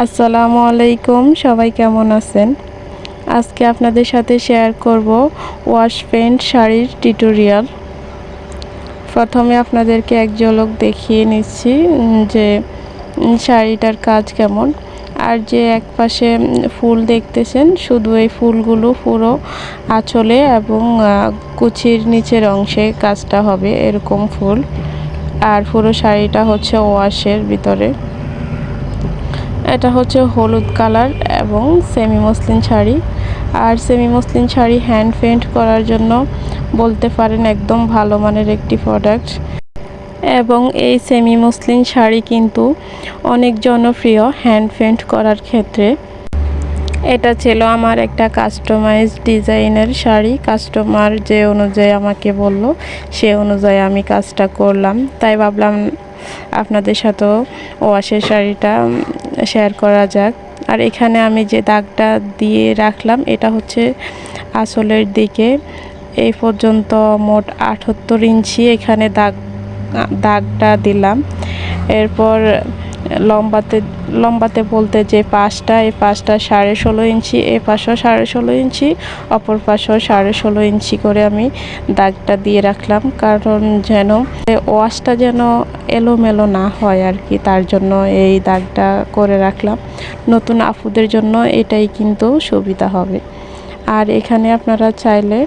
আসসালামু আলাইকুম, সবাই কেমন আছেন? আজকে আপনাদের সাথে শেয়ার করব ওয়াশ পেন্ট শাড়ির টিউটোরিয়াল। প্রথমে আপনাদেরকে এক ঝলক দেখিয়ে নিচ্ছি যে শাড়িটার কাজ কেমন। আর যে এক পাশে ফুল দেখতেছেন, শুধু এই ফুলগুলো পুরো আঁচলে এবং কুচির নিচের অংশে কাজটা হবে এরকম ফুল। আর পুরো শাড়িটা হচ্ছে ওয়াশের ভিতরে। এটা হচ্ছে হলুদ কালার এবং সেমি মসলিন শাড়ি। আর semi muslin sari hand paint করার জন্য বলতে পারেন একদম ভালো মানের একটি প্রোডাক্ট। এবং এই সেমি মসলিন শাড়ি কিন্তু অনেক জনপ্রিয় হ্যান্ড পেইন্ট করার ক্ষেত্রে। এটা ছিল আমার একটা কাস্টমাইজ ডিজাইনের শাড়ি। কাস্টমার যে অনুযায়ী আমাকে বলল সে অনুযায়ী আমি কাজটা করলাম। তাই ভাবলাম আপনাদের সাথেও ওয়াশের শাড়িটা শেয়ার করা যাক। আর এখানে আমি যে দাগটা দিয়ে রাখলাম এটা হচ্ছে আঁচলের দিকে এই পর্যন্ত মোট 78 ইঞ্চি এখানে দাগটা দিলাম। এরপর লম্বাতে বলতে যে পাশটা, এই পাশটা 16.5 ইঞ্চি, এই পাশও 16.5 ইঞ্চি, অপর পাশও 16.5 ইঞ্চি করে আমি দাগটা দিয়ে রাখলাম, কারণ যেন ওয়াশটা যেন এলোমেলো না হয় আর কি, তার জন্য এই দাগটা করে রাখলাম। নতুন আপুদের জন্য এটাই কিন্তু সুবিধা হবে। আর এখানে আপনারা চাইলে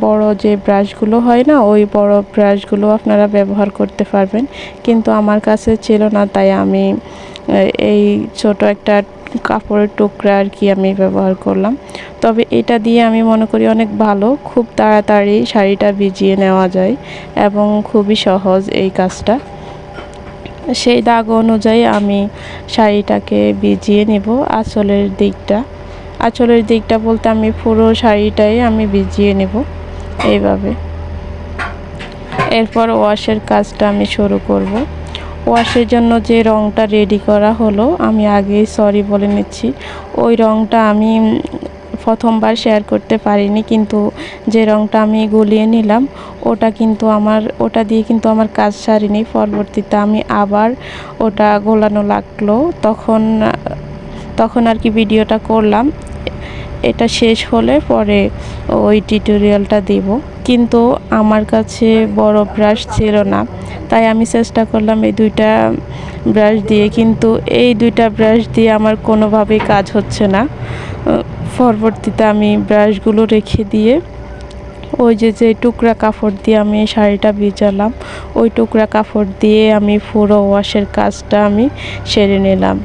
বড় যে ব্রাশগুলো হয় না, ওই বড় ব্রাশগুলো আপনারা ব্যবহার করতে পারবেন, কিন্তু আমার কাছে ছিল না, তাই আমি এই ছোট একটা কাপড়ের টুকরা আর কি আমি ব্যবহার করলাম। তবে এটা দিয়ে আমি মনে করি অনেক ভালো, খুব তাড়াতাড়ি শাড়িটা ভিজিয়ে নেওয়া যায় এবং খুবই সহজ এই কাজটা। সেই দাগ অনুযায়ী আমি শাড়িটাকে ভিজিয়ে নেব। আঁচলের দিকটা বলতে আমি পুরো শাড়িটাই আমি ভিজিয়ে নেব এইভাবে। এরপর ওয়াশের কাজটা আমি শুরু করব। ওয়াশের জন্য যে রঙটা রেডি করা হলো, আমি আগেই সরি বলে নিচ্ছি, ওই রঙটা আমি প্রথমবার শেয়ার করতে পারিনি, কিন্তু যে রঙটা আমি গুলিয়ে নিলাম ওটা দিয়ে কিন্তু আমার কাজ সারিনি। পরবর্তীতে আমি আবার ওটা গোলানো লাগলো, তখন আর কি ভিডিওটা করলাম। এটা শেষ হলে পরে ওই টিউটোরিয়ালটা দিব, কিন্তু আমার কাছে বড় ব্রাশ ছিল না, তাই আমি চেষ্টা করলাম এই দুইটা ব্রাশ দিয়ে, কিন্তু এই দুইটা ব্রাশ দিয়ে আমার কোনোভাবেই কাজ হচ্ছে না। পরবর্তীতে আমি ব্রাশগুলো রেখে দিয়ে ওই যে টুকরা কাপড় দিয়ে আমি শাড়িটা ভিজালাম, ওই টুকরা কাপড় দিয়ে আমি পুরো ওয়াশের কাজটা আমি সেরে নিলাম।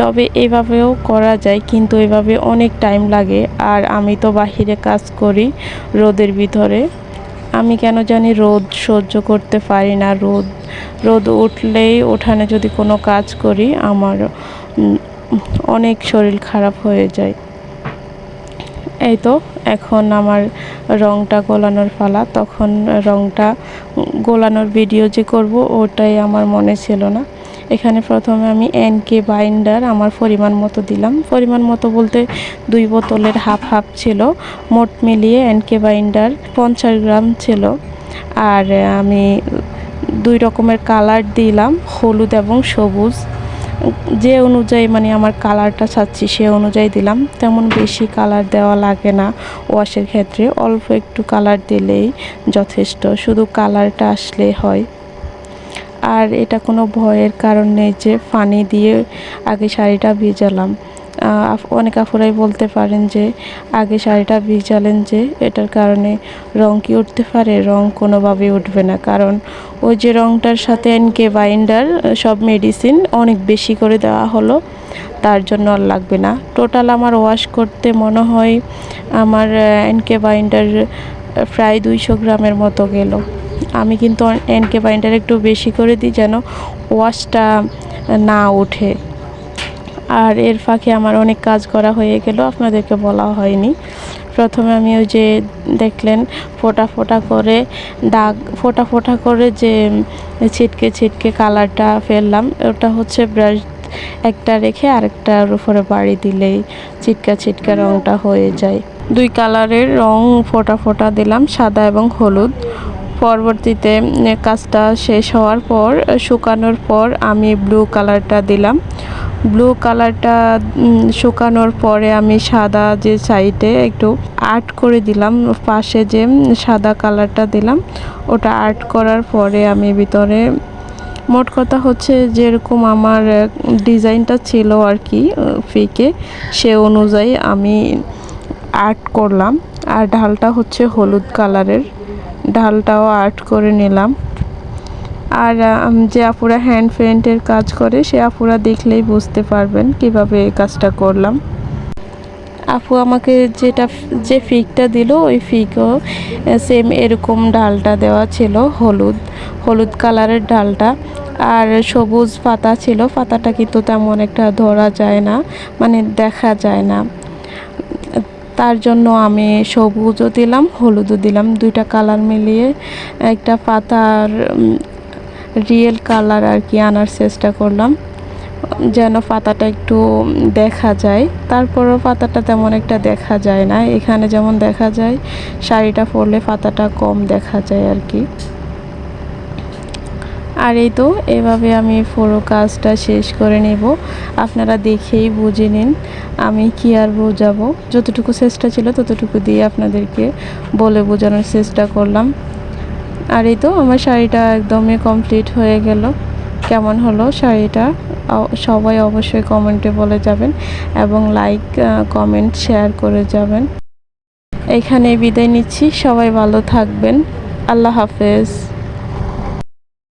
তবে এভাবেও করা যায়, কিন্তু এভাবে অনেক টাইম লাগে। আর আমি তো বাহিরে কাজ করি রোদের ভিতরে, আমি কেন জানি রোদ সহ্য করতে পারি না। রোদ উঠলেই উঠানে যদি কোনো কাজ করি আমার অনেক শরীর খারাপ হয়ে যায়। এই তো এখন আমার রংটা গোলানোর পালা। তখন রংটা গোলানোর ভিডিও যে করব ওটাই আমার মনে ছিল না। এখানে প্রথমে আমি এনকে বাইন্ডার আমার পরিমাণ মতো দিলাম। পরিমাণ মতো বলতে 2 বোতলের হাফ ছিল, মোট মিলিয়ে এনকে বাইন্ডার 50 গ্রাম ছিল। আর আমি 2 রকমের কালার দিলাম, হলুদ এবং সবুজ। যে অনুযায়ী মানে আমার কালারটা চাচ্ছি সে অনুযায়ী দিলাম, তেমন বেশি কালার দেওয়া লাগে না ওয়াশের ক্ষেত্রে, অল্প একটু কালার দিলেই যথেষ্ট, শুধু কালারটা আসলে হয়। আর এটা কোনো ভয়ের কারণ নেই যে পানি দিয়ে আগে শাড়িটা ভিজালাম। অনেক আপুরাই বলতে পারেন যে আগে শাড়িটা ভিজালেন যে এটার কারণে রং কি উঠতে পারে? রং কোনোভাবেই উঠবে না, কারণ ওই যে রংটার সাথে এনকে বাইন্ডার সব মেডিসিন অনেক বেশি করে দেওয়া হলো, তার জন্য আর লাগবে না। টোটাল আমার ওয়াশ করতে মনে হয় আমার এনকে বাইন্ডার প্রায় 200 গ্রামের মতো গেল। আমি কিন্তু এনকে বাইন্ডার একটু বেশি করে দিই যেন ওয়াশটা না ওঠে। আর এর ফাঁকে আমার অনেক কাজ করা হয়ে গেল, আপনাদেরকে বলা হয়নি। প্রথমে আমি ওই যে দেখলেন ফোঁটা ফোঁটা করে যে ছিটকে কালারটা ফেললাম, ওটা হচ্ছে ব্রাশ একটা রেখে আরেকটার উপরে বাড়ি দিলেই ছিটকা রঙটা হয়ে যায়। 2 কালারের রং ফোঁটা দিলাম, সাদা এবং হলুদ। পরবর্তীতে কাজটা শেষ হওয়ার পর শুকানোর পর আমি ব্লু কালারটা দিলাম। ব্লু কালারটা শুকানোর পরে আমি সাদা যে সাইডে একটু আর্ট করে দিলাম, পাশে যে সাদা কালারটা দিলাম ওটা আর্ট করার পরে আমি ভিতরে, মোট কথা হচ্ছে যেরকম আমার ডিজাইনটা ছিল আর কি ফিকে, সে অনুযায়ী আমি আর্ট করলাম। আর ঢালটা হচ্ছে হলুদ কালারের, ঢালটাও আর্ট করে নিলাম। আর যে আপুরা হ্যান্ড পেইন্টের কাজ করে সে আপুরা দেখলেই বুঝতে পারবেন কিভাবে এই কাজটা করলাম। আপু আমাকে যে ফিকটা দিল ওই ফিকও সেম এরকম ডালটা দেওয়া ছিল, হলুদ কালারের ডালটা। আর সবুজ পাতা ছিল, পাতাটা কিন্তু তেমন একটা ধরা যায় না, মানে দেখা যায় না। তার জন্য আমি সবুজও দিলাম হলুদও দিলাম, দুইটা কালার মিলিয়ে একটা পাতার রিয়েল কালার আর কি আনার চেষ্টা করলাম, যেন পাতাটা একটু দেখা যায়। তারপরও পাতাটা তেমন একটা দেখা যায় না, এখানে যেমন দেখা যায় শাড়িটা পরলে পাতাটা কম দেখা যায় আর কি। আর এই তো এভাবে আমি পুরো কাজটা শেষ করে নেব। আপনারা দেখেই বুঝে নিন, আমি কি আর বোঝাবো, যতটুকু চেষ্টা ছিল ততটুকু দিয়ে আপনাদেরকে বলে বোঝানোর চেষ্টা করলাম। আর এই তো আমার শাড়িটা একদমই কমপ্লিট হয়ে গেল। কেমন হলো শাড়িটা সবাই অবশ্যই কমেন্টে বলে যাবেন এবং লাইক কমেন্ট শেয়ার করে যাবেন। এখানে বিদায় নিচ্ছি, সবাই ভালো থাকবেন। আল্লাহ হাফেজ।